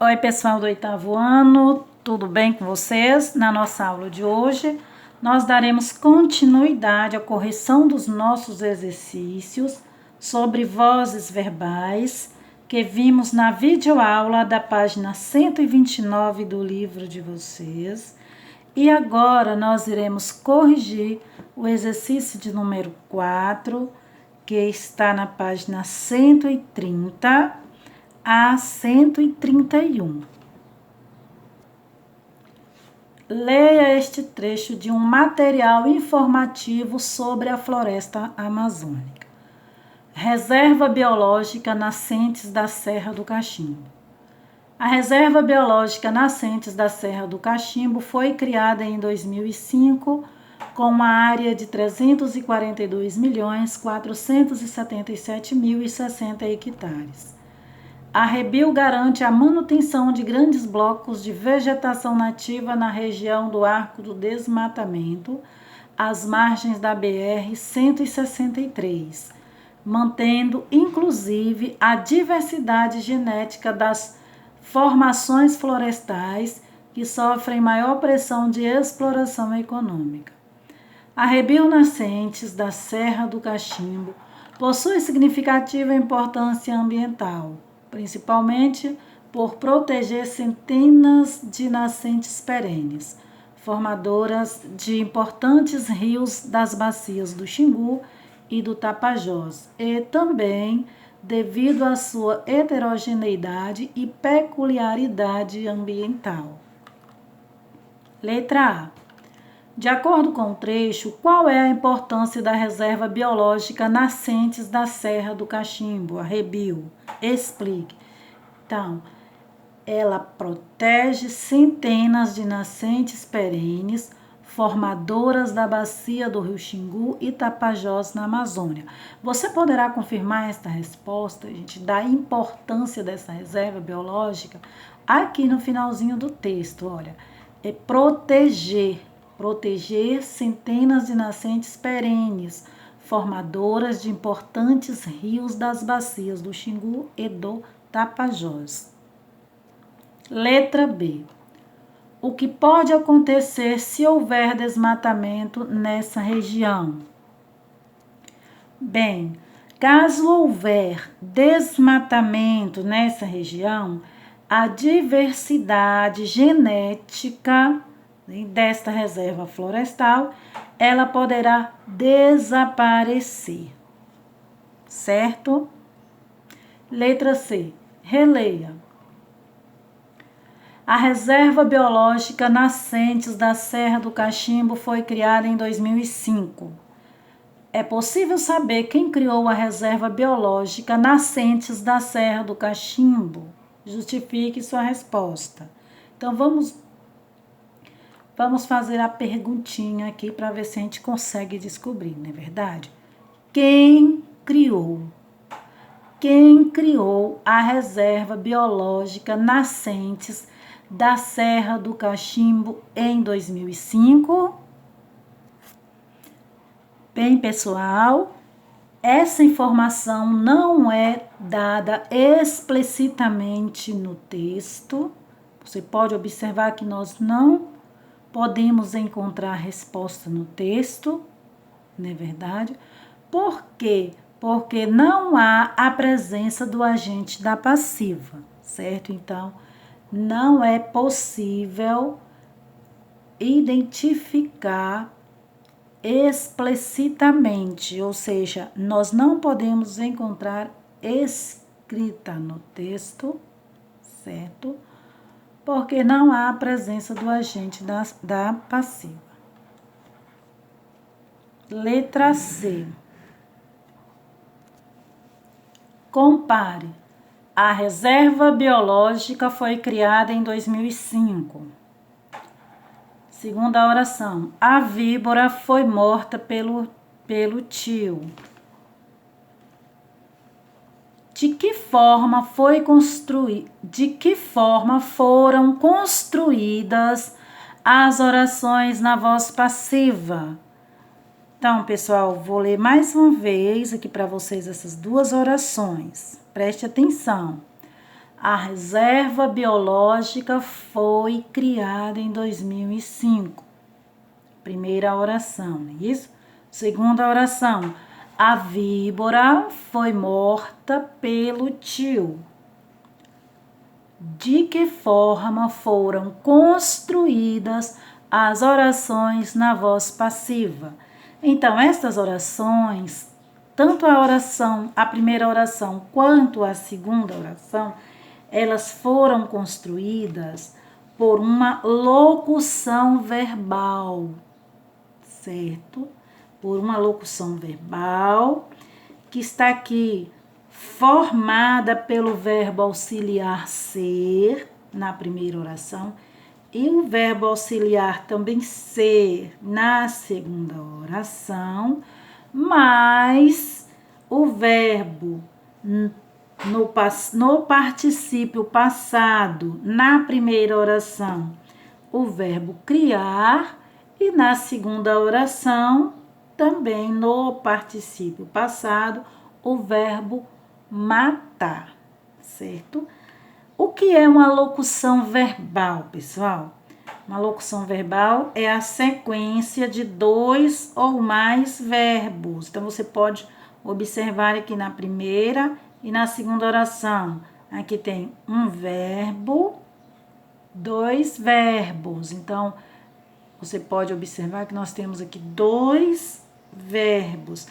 Oi, pessoal do oitavo ano, tudo bem com vocês? Na nossa aula de hoje, nós daremos continuidade à correção dos nossos exercícios sobre vozes verbais que vimos na videoaula da página 129 do livro de vocês. E agora nós iremos corrigir o exercício de número 4, que está na página 130 a 131. Leia este trecho de um material informativo sobre a floresta amazônica. Reserva Biológica Nascentes da Serra do Cachimbo. A Reserva Biológica Nascentes da Serra do Cachimbo foi criada em 2005 com uma área de 342.477.060 hectares. A Rebio garante a manutenção de grandes blocos de vegetação nativa na região do Arco do Desmatamento, às margens da BR-163, mantendo inclusive a diversidade genética das formações florestais que sofrem maior pressão de exploração econômica. A Rebio Nascentes da Serra do Cachimbo possui significativa importância ambiental, principalmente por proteger centenas de nascentes perenes, formadoras de importantes rios das bacias do Xingu e do Tapajós, e também devido à sua heterogeneidade e peculiaridade ambiental. Letra A. De acordo com o trecho, qual é a importância da Reserva Biológica Nascentes da Serra do Cachimbo, a Rebio? Explique. Então, ela protege centenas de nascentes perenes, formadoras da bacia do Rio Xingu e Tapajós na Amazônia. Você poderá confirmar esta resposta, gente, da importância dessa reserva biológica aqui no finalzinho do texto, olha. É proteger centenas de nascentes perenes, formadoras de importantes rios das bacias do Xingu e do Tapajós. Letra B. O que pode acontecer se houver desmatamento nessa região? Bem, caso houver desmatamento nessa região, a diversidade genética desta reserva florestal, ela poderá desaparecer, certo? Letra C. Releia. A Reserva Biológica Nascentes da Serra do Cachimbo foi criada em 2005. É possível saber quem criou a Reserva Biológica Nascentes da Serra do Cachimbo? Justifique sua resposta. Então, vamos fazer a perguntinha aqui para ver se a gente consegue descobrir, não é verdade? Quem criou? Quem criou a Reserva Biológica Nascentes da Serra do Cachimbo em 2005? Bem, pessoal, essa informação não é dada explicitamente no texto. Você pode observar que nós não podemos encontrar a resposta no texto, não é verdade? Por quê? Porque não há a presença do agente da passiva, certo? Então, não é possível identificar explicitamente, ou seja, nós não podemos encontrar escrita no texto, certo? Porque não há a presença do agente da passiva. Letra C. Compare. A Reserva Biológica foi criada em 2005. Segunda oração. A víbora foi morta pelo tio. De que forma foram construídas as orações na voz passiva? Então, pessoal, vou ler mais uma vez aqui para vocês essas duas orações. Preste atenção. A reserva biológica foi criada em 2005. Primeira oração, não é isso? Segunda oração. A víbora foi morta pelo tio. De que forma foram construídas as orações na voz passiva? Então, estas orações, tanto a primeira oração quanto a segunda oração, elas foram construídas por uma locução verbal, certo? Por uma locução verbal que está aqui formada pelo verbo auxiliar ser na primeira oração e o verbo auxiliar também ser na segunda oração, mas o verbo no particípio passado na primeira oração, o verbo criar, e na segunda oração também no particípio passado o verbo matar, certo? O que é uma locução verbal, pessoal? Uma locução verbal é a sequência de 2 ou mais verbos. Então, você pode observar aqui na primeira e na segunda oração. Aqui tem um verbo, 2 verbos. Então, você pode observar que nós temos aqui 2 verbos.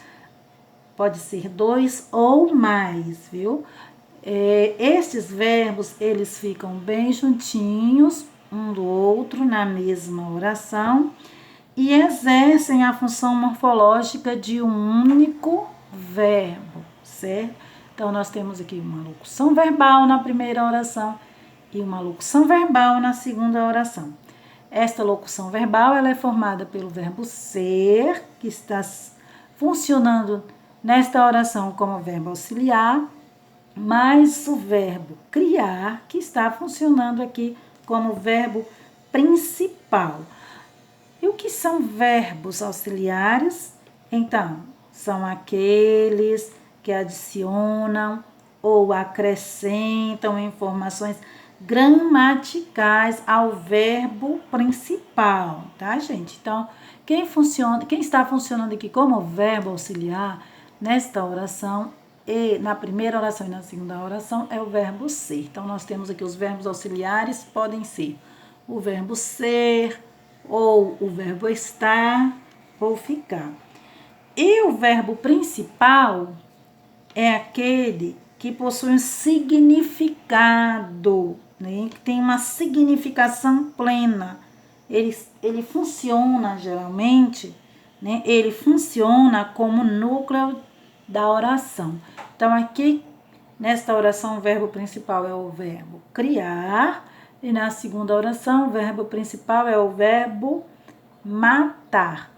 Pode ser 2 ou mais, viu? Estes verbos, eles ficam bem juntinhos um do outro na mesma oração e exercem a função morfológica de um único verbo, certo? Então, nós temos aqui uma locução verbal na primeira oração e uma locução verbal na segunda oração. Esta locução verbal, ela é formada pelo verbo ser, que está funcionando nesta oração como verbo auxiliar, mais o verbo criar, que está funcionando aqui como verbo principal. E o que são verbos auxiliares? Então, são aqueles que adicionam ou acrescentam informações gramaticais ao verbo principal, tá, gente? Então, quem está funcionando aqui como verbo auxiliar nesta oração e na primeira oração e na segunda oração é o verbo ser. Então, nós temos aqui os verbos auxiliares, podem ser o verbo ser, ou o verbo estar, ou ficar. E o verbo principal é aquele que possui um significado, né? Que tem uma significação plena. Ele funciona geralmente, né? Ele funciona como núcleo da oração. Então, aqui, nesta oração, o verbo principal é o verbo criar, e na segunda oração, o verbo principal é o verbo matar.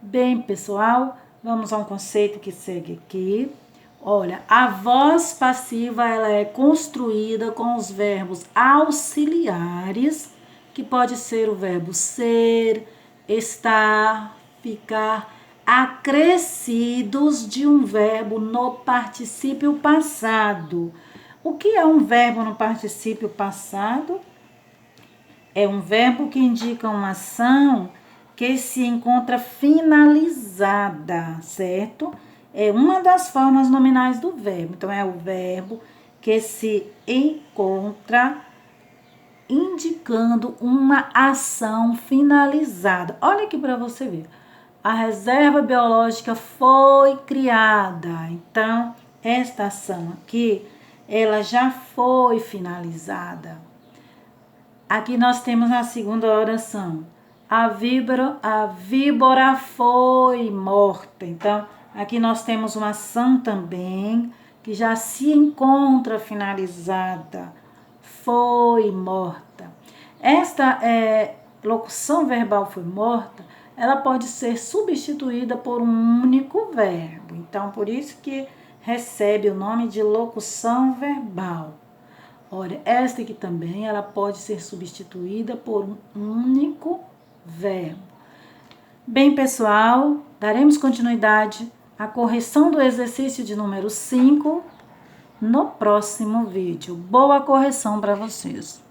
Bem, pessoal, vamos a um conceito que segue aqui. Olha, a voz passiva, ela é construída com os verbos auxiliares, que pode ser o verbo ser, estar, ficar, acrescidos de um verbo no particípio passado. O que é um verbo no particípio passado? É um verbo que indica uma ação que se encontra finalizada, certo? É uma das formas nominais do verbo. Então, é o verbo que se encontra indicando uma ação finalizada. Olha aqui para você ver. A reserva biológica foi criada. Então, esta ação aqui, ela já foi finalizada. Aqui nós temos a segunda oração. A víbora foi morta. Então, aqui nós temos uma ação também que já se encontra finalizada. Foi morta. Esta locução verbal foi morta, ela pode ser substituída por um único verbo. Então, por isso que recebe o nome de locução verbal. Olha, esta aqui também, ela pode ser substituída por um único verbo. Bem, pessoal, daremos continuidade à correção do exercício de número 5 no próximo vídeo. Boa correção para vocês!